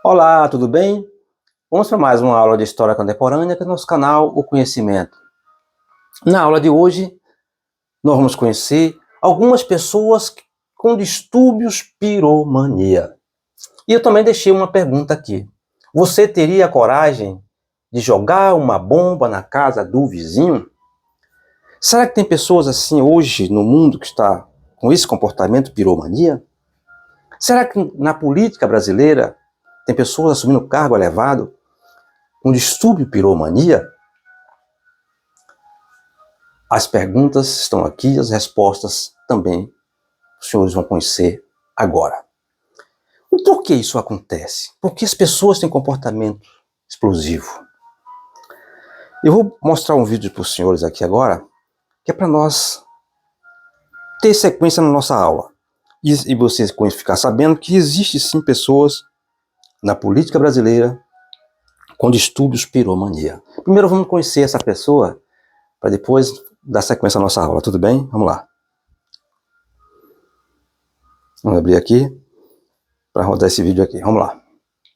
Olá, tudo bem? Vamos para mais uma aula de História Contemporânea aqui no nosso canal O Conhecimento. Na aula de hoje, nós vamos conhecer algumas pessoas com distúrbios piromania. E eu também deixei uma pergunta aqui. Você teria coragem de jogar uma bomba na casa do vizinho? Será que tem pessoas assim hoje no mundo que está com esse comportamento piromania? Será que na política brasileira tem pessoas assumindo cargo elevado com distúrbio piromania? As perguntas estão aqui, as respostas também os senhores vão conhecer agora. E por que isso acontece? Por que as pessoas têm comportamento explosivo? Eu vou mostrar um vídeo para os senhores aqui agora, que é para nós ter sequência na nossa aula. E vocês ficar sabendo que existe sim pessoas na política brasileira com distúrbios piromania. Primeiro vamos conhecer essa pessoa, para depois dar sequência à nossa aula, tudo bem? Vamos lá. Vamos abrir aqui para rodar esse vídeo aqui. Vamos lá.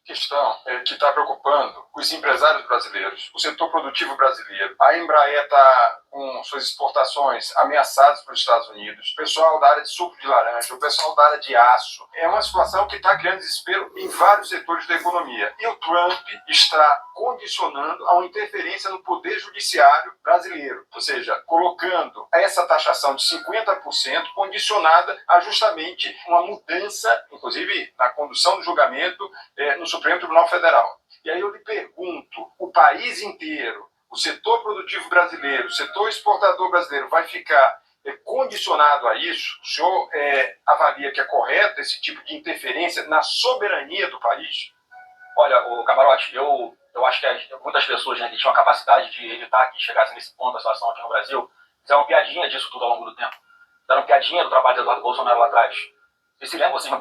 Questão que está preocupando os empresários brasileiros, o setor produtivo brasileiro. A Embraer está com suas exportações ameaçadas pelos Estados Unidos, o pessoal da área de suco de laranja, o pessoal da área de aço. É uma situação que está criando desespero em vários setores da economia. E o Trump está condicionando a uma interferência no poder judiciário brasileiro, ou seja, colocando essa taxação de 50% condicionada a justamente uma mudança, inclusive na condução do julgamento no Supremo Tribunal Federal. E aí eu lhe pergunto, o país inteiro, o setor produtivo brasileiro, o setor exportador brasileiro vai ficar condicionado a isso? O senhor avalia que é correto esse tipo de interferência na soberania do país? Olha, o Camarote, eu acho que muitas pessoas, né, que tinham a capacidade de evitar que chegasse nesse ponto a situação aqui no Brasil, fizeram piadinha disso tudo ao longo do tempo. Fizeram piadinha do trabalho do Eduardo Bolsonaro lá atrás. Vocês se lembram, vocês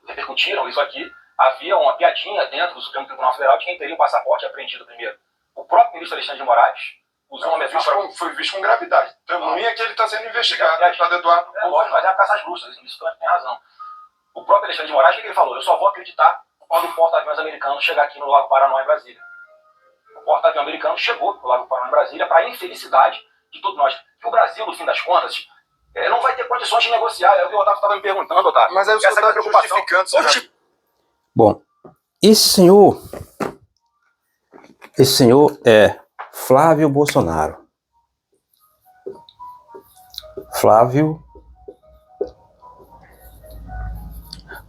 repercutiram isso aqui. Havia uma piadinha dentro do Supremo Tribunal Federal de quem teria o passaporte apreendido primeiro. O próprio ministro Alexandre de Moraes usou uma metáfora... Foi visto com gravidade. Também é que ele está sendo investigado. Eduardo Bolsonaro. Mas é a caça às bruxas, isso tem razão. O próprio Alexandre de Moraes, o que ele falou? Eu só vou acreditar quando o porta-aviões americano chegar aqui no Lago Paranoá, em Brasília. O porta-aviões americano chegou no Lago Paranoá, em Brasília, para a infelicidade de todos nós. Que o Brasil, no fim das contas, não vai ter condições de negociar. É o que o Otávio estava me perguntando, Otávio. Mas aí o senhor está justificando. Bom, esse senhor é Flávio Bolsonaro. Flávio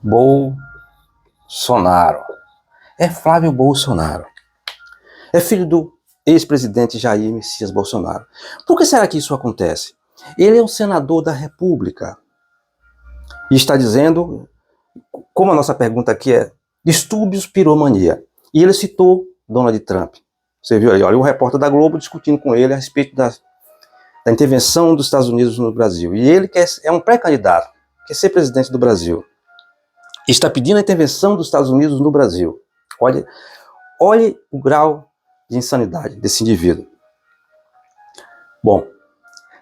Bolsonaro. É Flávio Bolsonaro. É filho do ex-presidente Jair Messias Bolsonaro. Por que será que isso acontece? Ele é um senador da República. E está dizendo, como a nossa pergunta aqui é distúrbios piromania. E ele citou Donald Trump. Você viu aí, olha, o repórter da Globo discutindo com ele a respeito da intervenção dos Estados Unidos no Brasil. E ele é um pré-candidato, quer ser presidente do Brasil. Está pedindo a intervenção dos Estados Unidos no Brasil. Olhe o grau de insanidade desse indivíduo. Bom,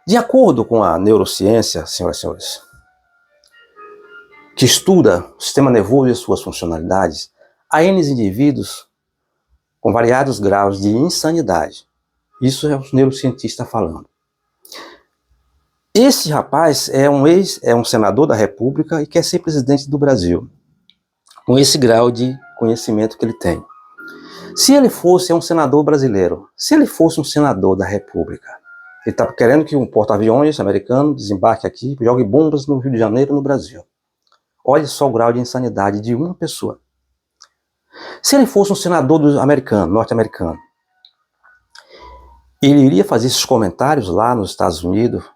de acordo com a neurociência, senhoras e senhores, que estuda o sistema nervoso e suas funcionalidades, há N indivíduos com variados graus de insanidade. Isso é o neurocientista falando. Esse rapaz é um senador da República e quer ser presidente do Brasil, com esse grau de conhecimento que ele tem. Se ele fosse um senador brasileiro, se ele fosse um senador da República, ele está querendo que um porta-aviões americano desembarque aqui e jogue bombas no Rio de Janeiro, no Brasil. Olha só o grau de insanidade de uma pessoa. Se ele fosse um senador norte-americano, ele iria fazer esses comentários lá nos Estados Unidos,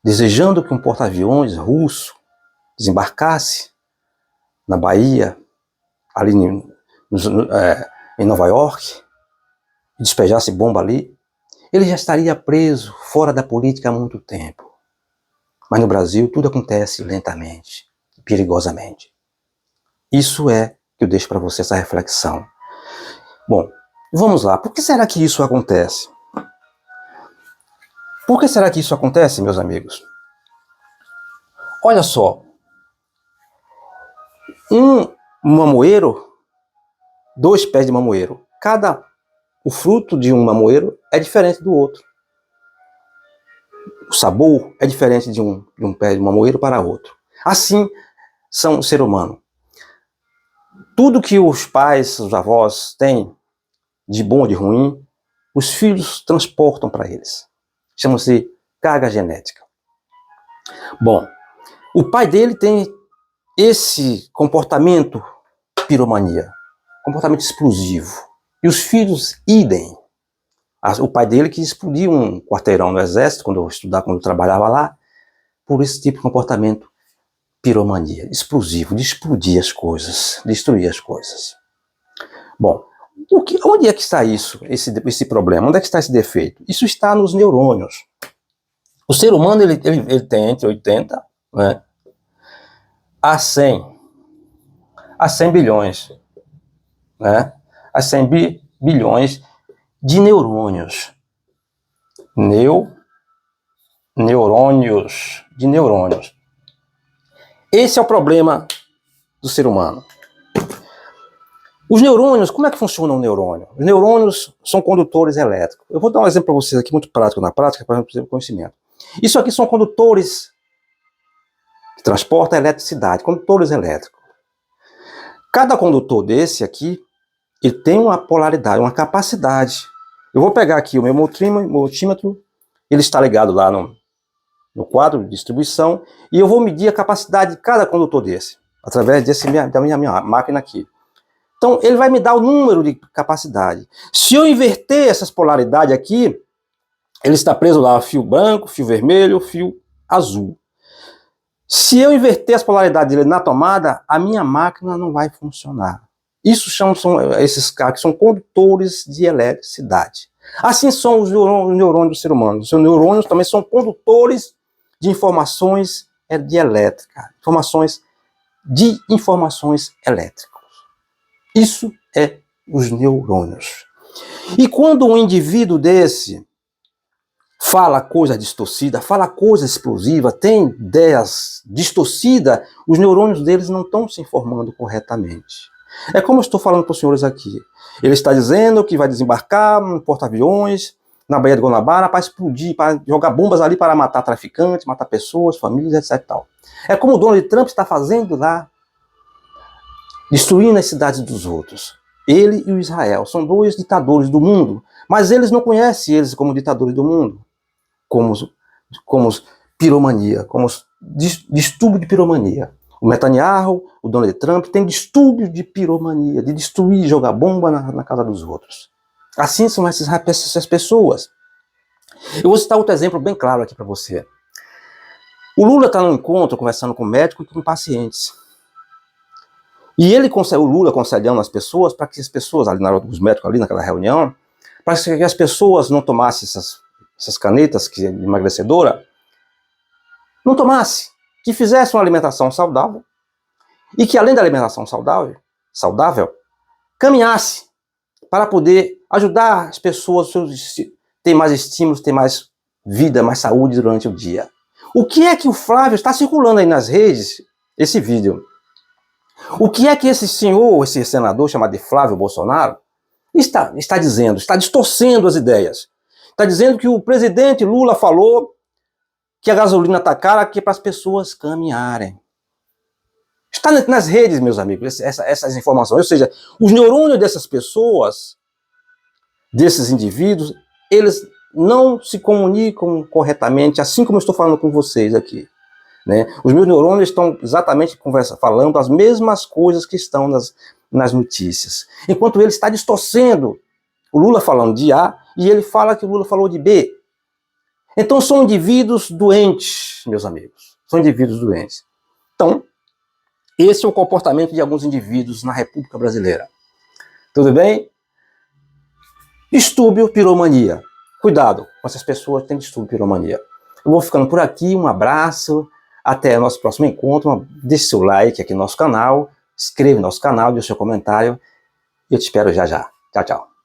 desejando que um porta-aviões russo desembarcasse na Bahia, ali em Nova York, e despejasse bomba ali. Ele já estaria preso, fora da política há muito tempo. Mas no Brasil tudo acontece lentamente, perigosamente. Isso é que eu deixo para você essa reflexão. Bom, vamos lá. Por que será que isso acontece? Por que será que isso acontece, meus amigos? Olha só. Um mamoeiro 2 pés de mamoeiro. O fruto de um mamoeiro é diferente do outro. O sabor é diferente de um pé de mamoeiro para outro. Assim são o ser humano. Tudo que os pais, os avós têm de bom ou de ruim, os filhos transportam para eles. Chama-se carga genética. Bom, o pai dele tem esse comportamento piromania, comportamento explosivo. E os filhos, idem. O pai dele que explodiu um quarteirão no exército, quando eu trabalhava lá, por esse tipo de comportamento piromania, explosivo, de explodir as coisas, destruir as coisas. Bom, onde é que está esse problema? Onde é que está esse defeito? Isso está nos neurônios. O ser humano ele tem entre 80, né, a 100 bilhões, né, a 100 bilhões de neurônios. Neurônios. Esse é o problema do ser humano. Os neurônios, como é que funciona um neurônio? Os neurônios são condutores elétricos. Eu vou dar um exemplo para vocês aqui, muito prático na prática, para ter conhecimento. Isso aqui são condutores que transportam eletricidade, condutores elétricos. Cada condutor desse aqui, ele tem uma polaridade, uma capacidade. Eu vou pegar aqui o meu multímetro, ele está ligado lá no quadro de distribuição, e eu vou medir a capacidade de cada condutor desse, através da minha máquina aqui. Então, ele vai me dar o número de capacidade. Se eu inverter essas polaridades aqui, ele está preso lá, fio branco, fio vermelho, fio azul. Se eu inverter as polaridades dele na tomada, a minha máquina não vai funcionar. Isso são esses caras que são condutores de eletricidade. Assim são os neurônios do ser humano. Os neurônios também são condutores de informações de elétrica, informações elétricas. Isso é os neurônios. E quando um indivíduo desse fala coisa distorcida, fala coisa explosiva, tem ideias distorcidas, os neurônios deles não estão se informando corretamente. É como eu estou falando para os senhores aqui. Ele está dizendo que vai desembarcar num porta-aviões na Baía de Guanabara para explodir, para jogar bombas ali para matar traficantes, matar pessoas, famílias, etc. E tal. É como o Donald Trump está fazendo lá, destruindo as cidades dos outros. Ele e o Israel são 2 ditadores do mundo, mas eles não conhecem eles como ditadores do mundo, como piromania, como distúrbio de piromania. O Netanyahu, o Donald Trump tem distúrbio de piromania, de destruir, jogar bomba na casa dos outros. Assim são essas pessoas. Eu vou citar outro exemplo bem claro aqui para você. O Lula está num encontro conversando com médicos e com pacientes. E o Lula aconselhando as pessoas para que as pessoas, os médicos ali naquela reunião, para que as pessoas não tomassem essas canetas de emagrecedora, não tomassem, que fizessem uma alimentação saudável e que além da alimentação saudável, caminhasse para poder ajudar as pessoas a ter mais estímulos, ter mais vida, mais saúde durante o dia. O que é que o Flávio está circulando aí nas redes, esse vídeo? O que é que esse senador chamado de Flávio Bolsonaro, está dizendo? Está distorcendo as ideias. Está dizendo que o presidente Lula falou que a gasolina está cara aqui para as pessoas caminharem. Está nas redes, meus amigos, essas informações. Ou seja, os neurônios dessas pessoas, desses indivíduos, eles não se comunicam corretamente, assim como eu estou falando com vocês aqui. Né? Os meus neurônios estão exatamente falando as mesmas coisas que estão nas notícias. Enquanto ele está distorcendo o Lula falando de A e ele fala que o Lula falou de B. Então são indivíduos doentes, meus amigos. São indivíduos doentes. Então, esse é o comportamento de alguns indivíduos na República Brasileira. Tudo bem? Distúrbio, piromania. Cuidado com essas pessoas que têm distúrbio, piromania. Eu vou ficando por aqui, um abraço. Até o nosso próximo encontro. Deixe seu like aqui no nosso canal, inscreva no nosso canal, deixe seu comentário. E eu te espero já já. Tchau, tchau.